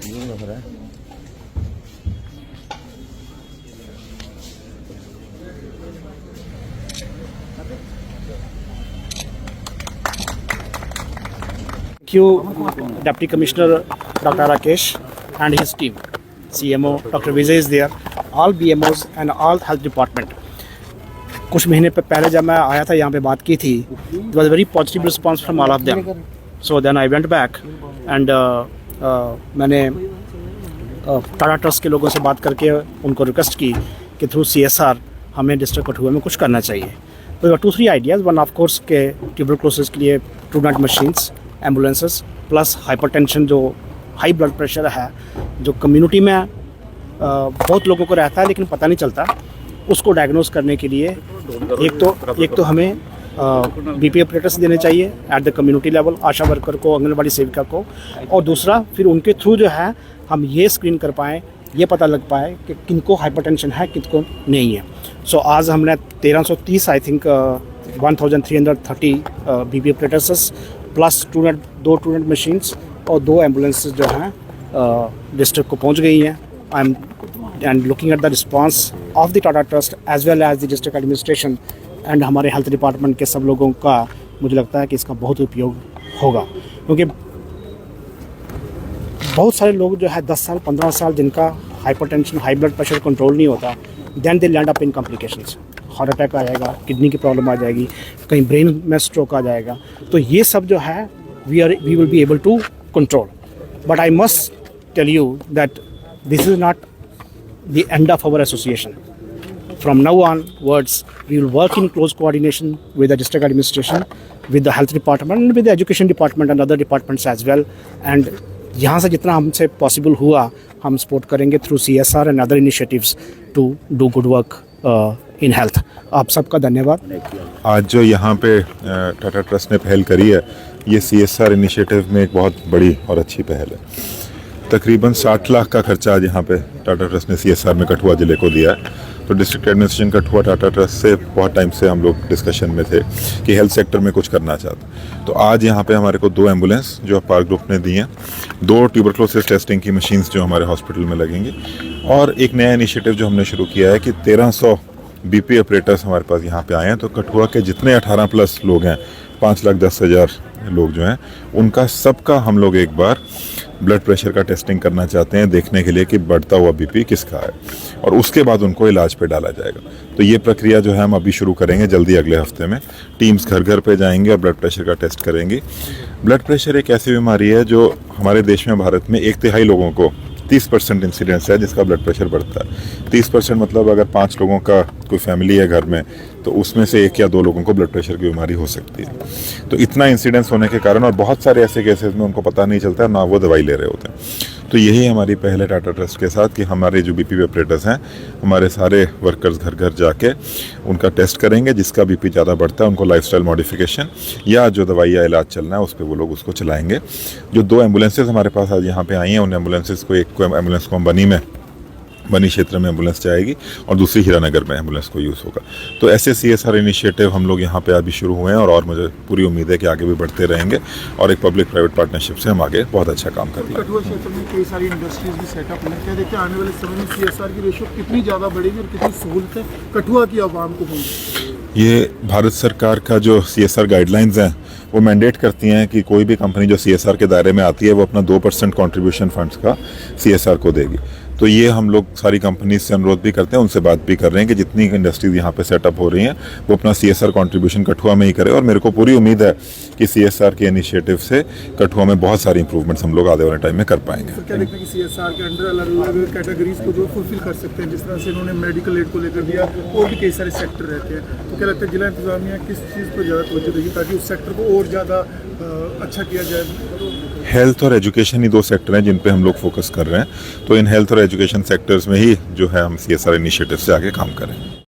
Deputy Commissioner Dr. Rakesh and his team, CMO Dr. Vijay is there, all BMOs and all health department. कुछ महीने पहले जब मैं आया था यहाँ पे बात की थी, it was a very positive response from all of them. So then I went back and मैंने टाटा ट्रस्ट के लोगों से बात करके उनको रिक्वेस्ट की कि थ्रू CSR हमें डिस्ट्रिक्ट कठुआ में कुछ करना चाहिए. तो 2-3 आइडियाज़. वन ऑफ कोर्स के ट्यूबरक्लोसिस के लिए Truenat machines, ambulances plus hypertension जो हाई ब्लड प्रेशर है जो कम्युनिटी में बहुत लोगों को रहता है लेकिन पता नहीं चलता, उसको डायग्नोस करने के लिए एक तो हमें बीपी ऑपरेटर्स देने चाहिए at the community level, Asha worker को, आंगनबाड़ी सेविका को, और दूसरा फिर उनके थ्रू जो है हम ये स्क्रीन कर पाएँ, ये पता लग पाए कि किनको हाइपरटेंशन है किनको नहीं है. सो आज हमने 1330 I think 1330 BP operators plus दो ट्रूनेट मशीन्स और 2 एम्बुलेंसेस जो हैं डिस्ट्रिक्ट को पहुंच गई हैं. I am and looking at the response of the Tata trust as well as the district administration and हमारे हेल्थ डिपार्टमेंट के सब लोगों का मुझे लगता है कि इसका बहुत उपयोग होगा, क्योंकि बहुत सारे लोग जो है 10 साल 15 साल जिनका hypertension high blood pressure control नहीं होता, then they land up in complications. Heart attack आ जाएगा, किडनी की प्रॉब्लम आ जाएगी, कहीं ब्रेन में स्ट्रोक आ जाएगा. तो ये सब जो है we will be able to control. But I must tell you that this is not the end of our association. From now onwards, we will work in close coordination with the district administration, with the health department, and with the education department and other departments as well. And यहाँ से जितना हमसे possible हुआ हम support करेंगे through CSR and other initiatives to do good work in health. आप सबका धन्यवाद. आज जो यहाँ पे टाटा ट्रस्ट ने पहल करी है, ये CSR इनिशिएटिव में एक बहुत बड़ी और अच्छी पहल है. तकरीबन 60 लाख का खर्चा आज यहाँ पे टाटा ट्रस्ट ने CSR में कठुआ ज़िले को दिया है. तो district administration Kathua Tata trust से बहुत टाइम से हम लोग डिस्कशन में थे कि हेल्थ सेक्टर में कुछ करना चाहते. तो आज यहाँ पे हमारे को 2 एम्बुलेंस जो पार्क ग्रुप ने दी हैं, 2 ट्यूबरक्लोसिस टेस्टिंग की मशीन्स जो हमारे हॉस्पिटल में लगेंगी, और एक नया इनिशिएटिव जो हमने शुरू किया है कि 1300 बीपी ऑपरेटर्स हमारे पास यहाँ पे आए हैं. तो कठुआ के जितने 18+ लोग हैं, 5,10,000 लोग जो हैं, उनका सबका हम लोग एक बार ब्लड प्रेशर का टेस्टिंग करना चाहते हैं, देखने के लिए कि बढ़ता हुआ बीपी किसका है, और उसके बाद उनको इलाज पे डाला जाएगा. तो ये प्रक्रिया जो है हम अभी शुरू करेंगे जल्दी, अगले हफ्ते में. टीम्स घर घर पे जाएंगे और ब्लड प्रेशर का टेस्ट करेंगी. ब्लड प्रेशर एक ऐसी बीमारी है जो हमारे देश में, भारत में 1/3 लोगों को 30% इंसिडेंस है जिसका ब्लड प्रेशर बढ़ता है. 30% मतलब अगर 5 लोगों का कोई फैमिली है घर में, तो उसमें से 1 या 2 लोगों को ब्लड प्रेशर की बीमारी हो सकती है. तो इतना इंसिडेंस होने के कारण, और बहुत सारे ऐसे केसेस में उनको पता नहीं चलता, ना वो दवाई ले रहे होते हैं. तो यही हमारी पहल है टाटा ट्रस्ट के साथ कि हमारे जो बीपी ऑपरेटर्स हैं, हमारे सारे वर्कर्स घर घर जाके उनका टेस्ट करेंगे. जिसका बीपी ज़्यादा बढ़ता है उनको लाइफस्टाइल मॉडिफिकेशन या जो दवाई या इलाज चलना है उस पर वो लोग उसको चलाएंगे. जो 2 एम्बुलेंसेज हमारे पास आज यहाँ पे आई हैं, उन एम्बुलेंसेज को, एक एम्बुलेंस को हम बनी क्षेत्र में एम्बुलेंस जाएगी और दूसरी हीरानगर में एम्बुलेंस को यूज़ होगा. तो ऐसे CSR इनिशिएटिव हम लोग यहाँ पे अभी शुरू हुए हैं, और मुझे पूरी उम्मीद है कि आगे भी बढ़ते रहेंगे, और एक पब्लिक प्राइवेट पार्टनरशिप से हम आगे बहुत अच्छा काम कर पाएंगे. कठुआ क्षेत्र में कई सारी इंडस्ट्रीज भी सेटअप हैं. क्या देखते हैं आने वाले समय में CSR की रेशो कितनी ज़्यादा बढ़ेगी और कितनी सहूलतें कठुआ की आवाम को होंगी? ये भारत सरकार का जो CSR गाइडलाइंस हैं वो मैंडेट करती हैं कि कोई भी कंपनी जो CSR के दायरे में आती है वो अपना 2% कॉन्ट्रीब्यूशन फंड्स का CSR को देगी. तो ये हम लोग सारी कंपनीज से अनुरोध भी करते हैं, उनसे बात भी कर रहे हैं कि जितनी इंडस्ट्रीज यहाँ पे सेटअप हो रही हैं वो अपना CSR कंट्रीब्यूशन कठुआ में ही करे. और मेरे को पूरी उम्मीद है कि CSR के इनिशिएटिव से कठुआ में बहुत सारी इंप्रूवमेंट्स हम लोग आने वाले टाइम में कर पाएंगे. क्या देखते हैं कि CSR के अंडर अलग-अलग कैटेगरीज को जो फुलफिल कर सकते हैं, जिस तरह से इन्होंने मेडिकल एड को लेकर दिया, और भी कई सारे सेक्टर रहते हैं. तो क्या लगता है जिला इंतजामिया किस चीज़ पर ज़्यादा तवज्जो देगी ताकि उस सेक्टर को और ज़्यादा अच्छा किया जाए? हेल्थ और एजुकेशन ही 2 सेक्टर हैं जिन पे हम लोग फोकस कर रहे हैं. तो इन हेल्थ और एजुकेशन सेक्टर्स में ही जो है हम CSR इनिशिएटिव से आगे काम करें.